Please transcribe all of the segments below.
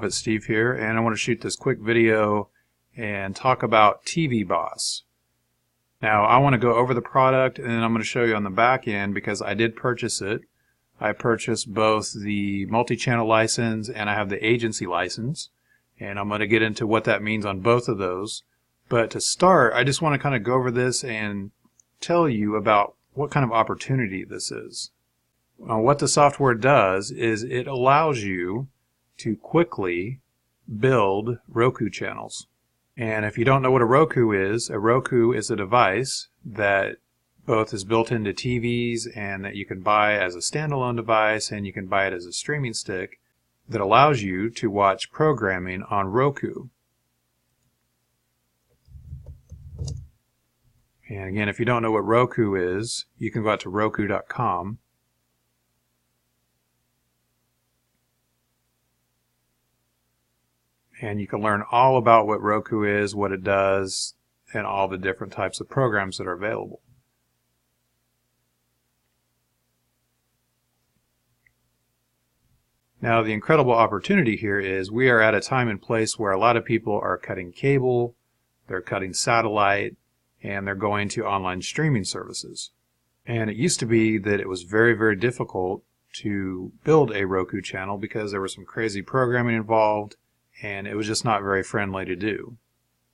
Prophet Steve here, and I want to shoot this quick video and talk about TV Boss. Now I want to go over the product, and then I'm going to show you on the back end because I did purchase it. I purchased both the multi-channel license and I have the agency license, and I'm going to get into what that means on both of those. But to start, I just want to kind of go over this and tell you about what kind of opportunity this is. What the software does is it allows you to quickly build Roku channels. And if you don't know what a Roku is a device that both is built into TVs and that you can buy as a standalone device, and you can buy it as a streaming stick that allows you to watch programming on Roku. And again, if you don't know what Roku is, you can go out to Roku.com. And you can learn all about what Roku is, what it does, and all the different types of programs that are available. Now, the incredible opportunity here is we are at a time and place where a lot of people are cutting cable, they're cutting satellite, and they're going to online streaming services. And it used to be that it was very, very difficult to build a Roku channel because there was some crazy programming involved, and it was just not very friendly to do.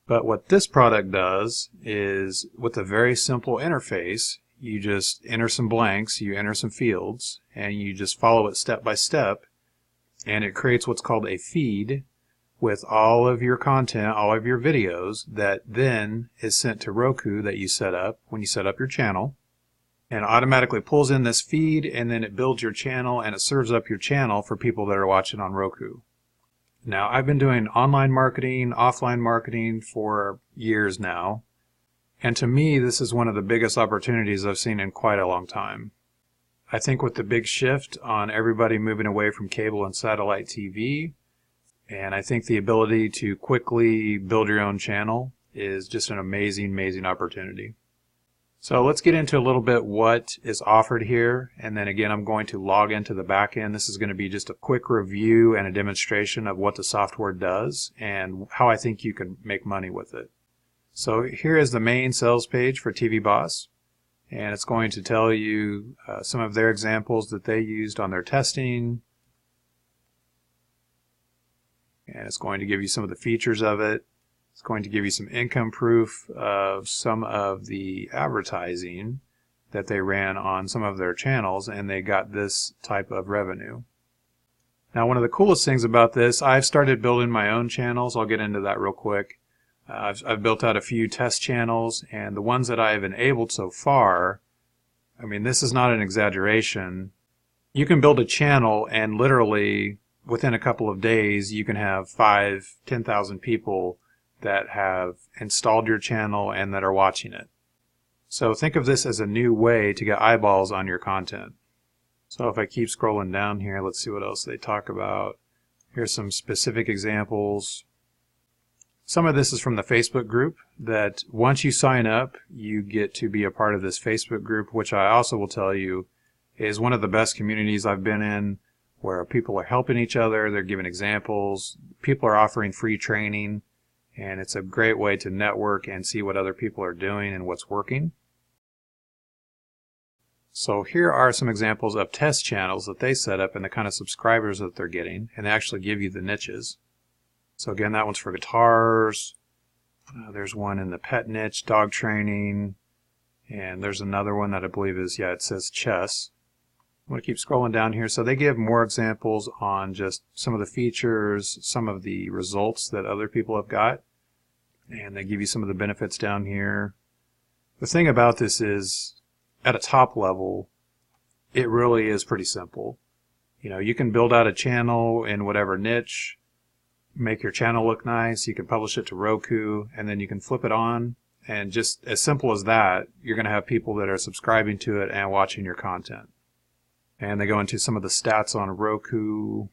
But what this product does is, with a very simple interface, you just enter some blanks, you enter some fields, and you just follow it step by step, and it creates what's called a feed with all of your content, all of your videos, that then is sent to Roku that you set up when you set up your channel, and automatically pulls in this feed, and then it builds your channel and it serves up your channel for people that are watching on Roku. Now, I've been doing online marketing, offline marketing for years now, and to me this is one of the biggest opportunities I've seen in quite a long time. I think with the big shift on everybody moving away from cable and satellite TV, and I think the ability to quickly build your own channel is just an amazing, amazing opportunity. So let's get into a little bit what is offered here, and then again I'm going to log into the back end. This is going to be just a quick review and a demonstration of what the software does and how I think you can make money with it. So here is the main sales page for TV Boss, and it's going to tell you some of their examples that they used on their testing, and it's going to give you some of the features of it. It's going to give you some income proof of some of the advertising that they ran on some of their channels, and they got this type of revenue. Now, one of the coolest things about this, I've started building my own channels. I'll get into that real quick. I've built out a few test channels, and the ones that I've enabled so far, I mean, this is not an exaggeration. You can build a channel and literally within a couple of days you can have 10,000 people that have installed your channel and that are watching it. So think of this as a new way to get eyeballs on your content. So if I keep scrolling down here, let's see what else they talk about. Here's some specific examples. Some of this is from the Facebook group, that once you sign up, you get to be a part of this Facebook group, which I also will tell you is one of the best communities I've been in, where people are helping each other, they're giving examples, people are offering free training, and it's a great way to network and see what other people are doing and what's working. So here are some examples of test channels that they set up and the kind of subscribers that they're getting, and they actually give you the niches. So again, that one's for guitars. There's one in the pet niche, dog training, and there's another one that I believe is, it says chess. I'm going to keep scrolling down here. So they give more examples on just some of the features, some of the results that other people have got, and they give you some of the benefits down here. The thing about this is, at a top level, it really is pretty simple. You know, you can build out a channel in whatever niche, make your channel look nice, you can publish it to Roku, and then you can flip it on, and just as simple as that, you're going to have people that are subscribing to it and watching your content. And they go into some of the stats on Roku.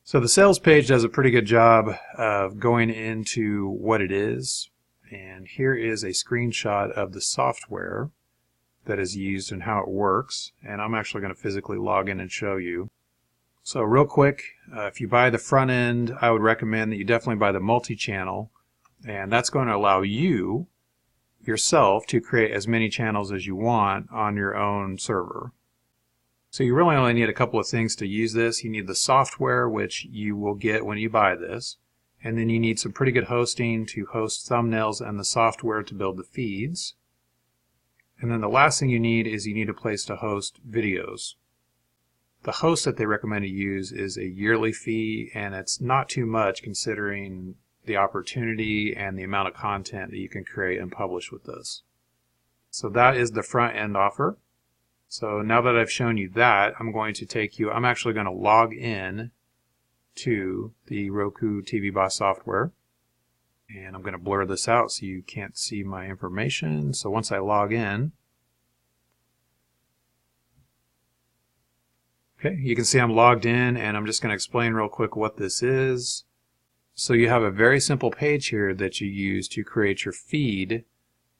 So the sales page does a pretty good job of going into what it is. And here is a screenshot of the software that is used and how it works. And I'm actually going to physically log in and show you. So real quick, if you buy the front end, I would recommend that you definitely buy the multi-channel, and that's going to allow you yourself to create as many channels as you want on your own server. So you really only need a couple of things to use this. You need the software, which you will get when you buy this, and then you need some pretty good hosting to host thumbnails and the software to build the feeds. And then the last thing you need is you need a place to host videos. The host that they recommend you use is a yearly fee, and it's not too much considering the opportunity and the amount of content that you can create and publish with this. So that is the front end offer. So now that I've shown you that, I'm actually going to log in to the Roku TV Boss software. And I'm going to blur this out so you can't see my information. So once I log in, okay, you can see I'm logged in, and I'm just going to explain real quick what this is. So you have a very simple page here that you use to create your feed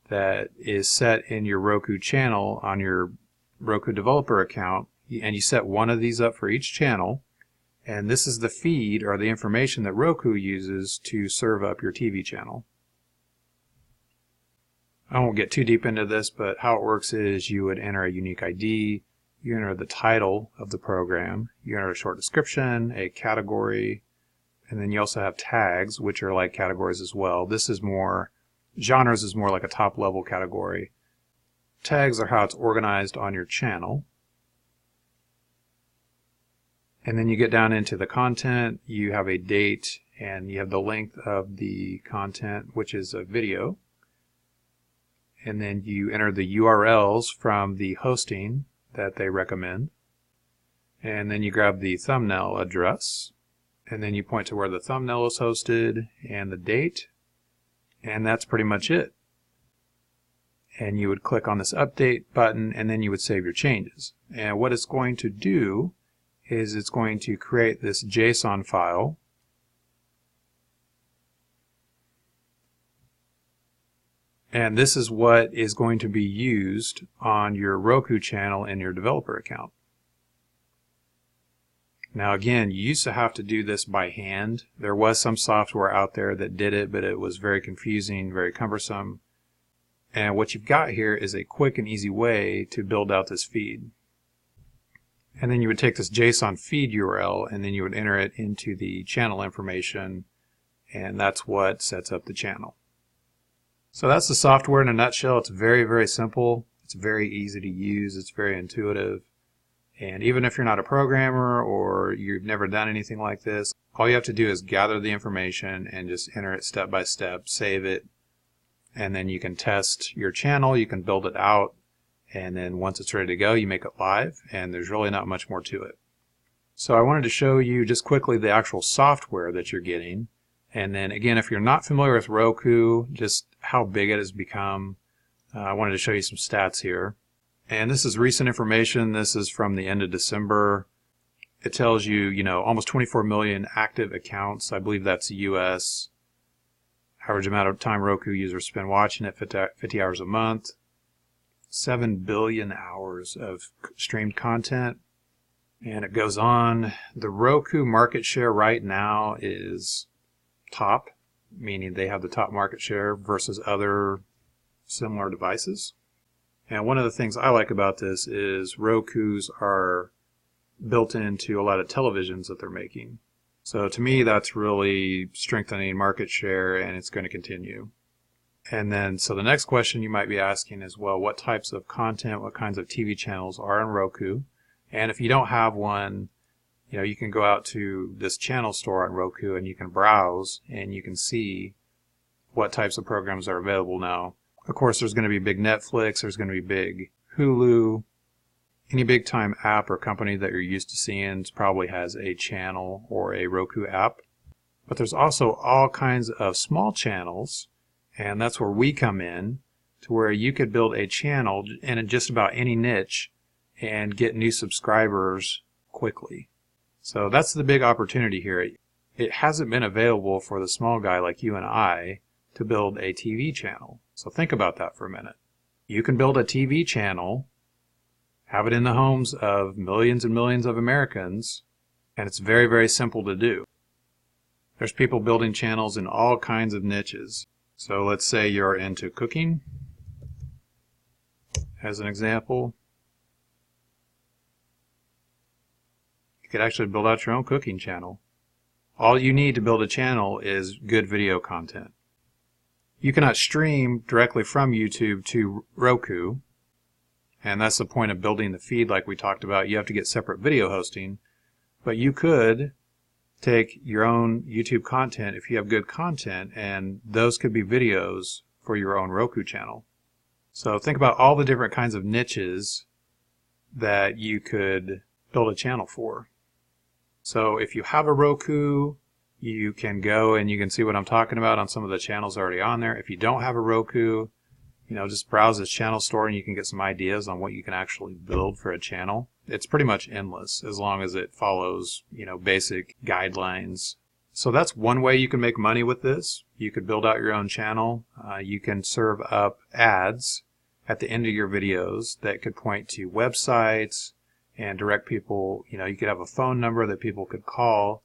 that is set in your Roku channel on your Roku developer account, and you set one of these up for each channel, and this is the feed or the information that Roku uses to serve up your TV channel. I won't get too deep into this, but how it works is you would enter a unique ID, you enter the title of the program, you enter a short description, a category, and then you also have tags, which are like categories as well. This is more, genres is more like a top level category. Tags are how it's organized on your channel. And then you get down into the content, you have a date, and you have the length of the content, which is a video. And then you enter the URLs from the hosting that they recommend. And then you grab the thumbnail address, and then you point to where the thumbnail is hosted and the date, and that's pretty much it. And you would click on this update button, and then you would save your changes. And what it's going to do is it's going to create this JSON file, and this is what is going to be used on your Roku channel in your developer account. Now again, you used to have to do this by hand. There was some software out there that did it, but it was very confusing, very cumbersome. And what you've got here is a quick and easy way to build out this feed. And then you would take this JSON feed URL, and then you would enter it into the channel information, and that's what sets up the channel. So that's the software in a nutshell. It's very, very simple. It's very easy to use. It's very intuitive. And even if you're not a programmer or you've never done anything like this, all you have to do is gather the information and just enter it step by step, save it, and then you can test your channel, you can build it out, and then once it's ready to go, you make it live, and there's really not much more to it. So I wanted to show you just quickly the actual software that you're getting. And then again, if you're not familiar with Roku, just how big it has become, I wanted to show you some stats here. And this is recent information. This is from the end of December. It tells you, almost 24 million active accounts. I believe that's US. Average amount of time Roku users spend watching it, 50 hours a month. 7 billion hours of streamed content. And it goes on. The Roku market share right now is top, meaning they have the top market share versus other similar devices. And one of the things I like about this is Rokus are built into a lot of televisions that they're making. So to me, that's really strengthening market share, and it's going to continue. And then, so the next question you might be asking is, well, what types of content, what kinds of TV channels are in Roku? And if you don't have one, you can go out to this channel store on Roku and you can browse and you can see what types of programs are available now. Of course, there's going to be big Netflix, there's going to be big Hulu. Any big time app or company that you're used to seeing probably has a channel or a Roku app. But there's also all kinds of small channels, and that's where we come in, to where you could build a channel in just about any niche and get new subscribers quickly. So that's the big opportunity here. It hasn't been available for the small guy like you and I to build a TV channel. So think about that for a minute. You can build a TV channel, have it in the homes of millions and millions of Americans, And it's very, very simple to do. There's people building channels in all kinds of niches. So let's say you're into cooking, as an example. You could actually build out your own cooking channel. All you need to build a channel is good video content. You cannot stream directly from YouTube to Roku, and that's the point of building the feed like we talked about. You have to get separate video hosting, but you could take your own YouTube content if you have good content, and those could be videos for your own Roku channel. So think about all the different kinds of niches that you could build a channel for. So if you have a Roku, you can go and you can see what I'm talking about on some of the channels already on there. If you don't have a Roku, just browse this channel store and you can get some ideas on what you can actually build for a channel. It's pretty much endless as long as it follows, basic guidelines. So that's one way you can make money with this. You could build out your own channel. You can serve up ads at the end of your videos that could point to websites and direct people. You could have a phone number that people could call.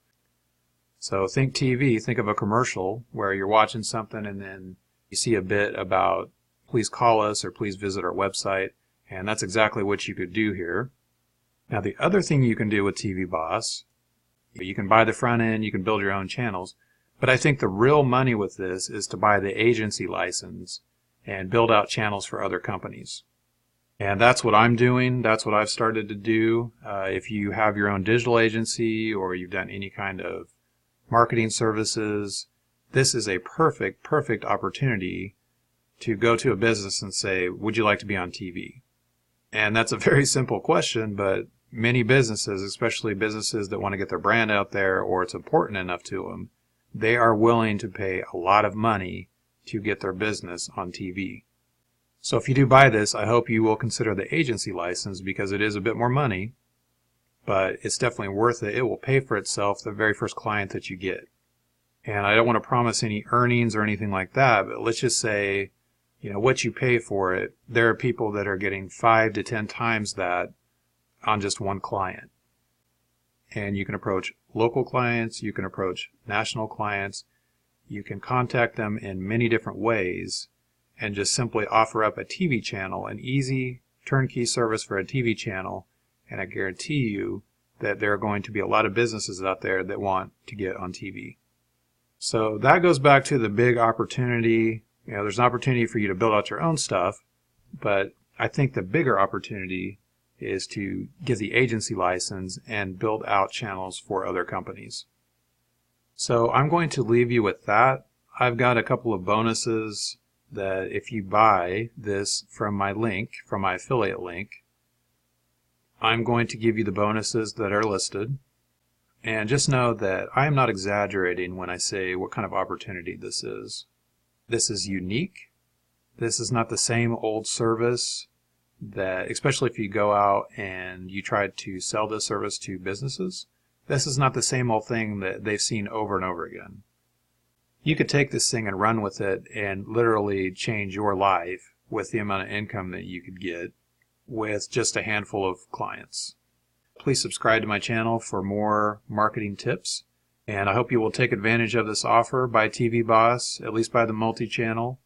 So think TV, think of a commercial where you're watching something and then you see a bit about please call us or please visit our website, and that's exactly what you could do here. Now the other thing you can do with TV Boss, you can buy the front end, you can build your own channels, but I think the real money with this is to buy the agency license and build out channels for other companies. And that's what I'm doing. That's what I've started to do. If you have your own digital agency or you've done any kind of marketing services, this is a perfect opportunity to go to a business and say, would you like to be on TV? And that's a very simple question, but many businesses, especially businesses that want to get their brand out there or it's important enough to them, they are willing to pay a lot of money to get their business on TV. So if you do buy this, I hope you will consider the agency license because it is a bit more money, but it's definitely worth it. It will pay for itself the very first client that you get. And I don't want to promise any earnings or anything like that, but let's just say, what you pay for it, there are people that are getting 5 to 10 times that on just one client. And you can approach local clients, you can approach national clients, you can contact them in many different ways and just simply offer up a TV channel, an easy turnkey service for a TV channel, and I guarantee you that there are going to be a lot of businesses out there that want to get on TV. So that goes back to the big opportunity. There's an opportunity for you to build out your own stuff, but I think the bigger opportunity is to get the agency license and build out channels for other companies. So I'm going to leave you with that. I've got a couple of bonuses that if you buy this from my link, from my affiliate link, I'm going to give you the bonuses that are listed. And just know that I am not exaggerating when I say what kind of opportunity this is. This is unique. This is not the same old service that, especially if you go out and you try to sell this service to businesses, this is not the same old thing that they've seen over and over again. You could take this thing and run with it and literally change your life with the amount of income that you could get with just a handful of clients. Please subscribe to my channel for more marketing tips, and I hope you will take advantage of this offer. Buy TV Boss, at least buy the multi-channel,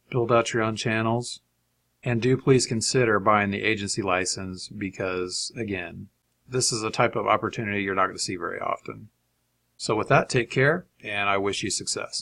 build out your own channels, and do please consider buying the agency license because, again, this is a type of opportunity you're not going to see very often. So with that, take care, and I wish you success.